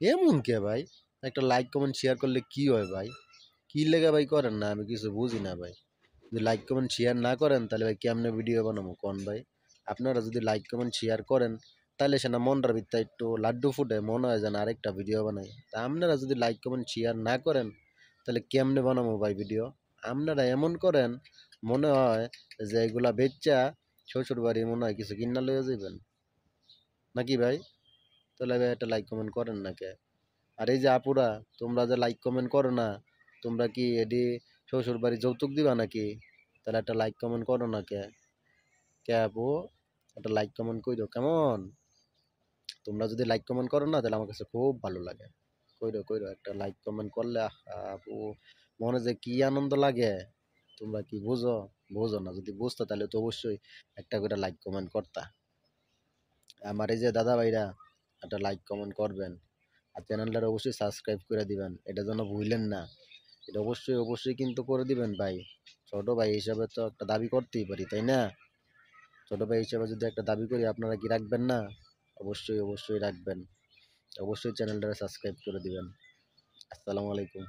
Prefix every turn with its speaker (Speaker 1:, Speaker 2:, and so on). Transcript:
Speaker 1: এমন কে ভাই? একটা লাইক কমেন্ট শেয়ার করলে কি হয় ভাই? কি লেগে ভাই করেন না? আমি কিছু বুঝি না ভাই। যদি লাইক কমেন্ট শেয়ার না করেন তাহলে ভাই কেমনে ভিডিও বানাবো কোন ভাই? আপনারা যদি লাইক কমেন্ট শেয়ার করেন তাহলে সে না মনটার ভিতরে একটু লাড্ডু ফুটে মনে হয় যেন আরেকটা ভিডিও বানাই। তা আপনারা যদি লাইক কমেন্ট শেয়ার না করেন তাহলে কেমনে বানাবো ভাই ভিডিও? আপনারা এমন করেন মনে হয় যে এগুলা বেচ্চা শ্বশুর বাড়ি মনে হয় কিছু কিনা লইয়া যাইবেন নাকি ভাই? তাহলে ভাই একটা লাইক কমেন্ট করেন না কে? আর এই যে আপুরা তোমরা যে লাইক কমেন্ট করো না, তোমরা কি এডি শ্বশুর বাড়ি যৌতুক দিবা নাকি? তাহলে একটা লাইক কমেন্ট করো না কে? কে আপু, একটা লাইক কমেন্ট কইরো কেমন? তোমরা যদি লাইক কমেন্ট করো না তাহলে আমার কাছে খুব ভালো লাগে। কইরো কইরো একটা লাইক কমেন্ট করলে আপু মনে যে কি আনন্দ লাগে, তোমরা কি বুঝো? বুঝো না, যদি বুঝতো তাহলে তো অবশ্যই একটা করে লাইক কমেন্ট করতা। আমার এই যে দাদা ভাইরা একটা লাইক কমেন্ট করবেন, আর চ্যানেলটা অবশ্যই সাবস্ক্রাইব করে দিবেন, এটা যেন ভুলেন না। এটা অবশ্যই অবশ্যই কিন্তু করে দিবেন ভাই। ছোট ভাই হিসাবে তো একটা দাবি করতেই পারি, তাই না? ছোট ভাই হিসাবে যদি একটা দাবি করি আপনারা কি রাখবেন না? অবশ্যই অবশ্যই রাখবেন। অবশ্যই চ্যানেলটা সাবস্ক্রাইব করে দিবেন। আসসালামু আলাইকুম।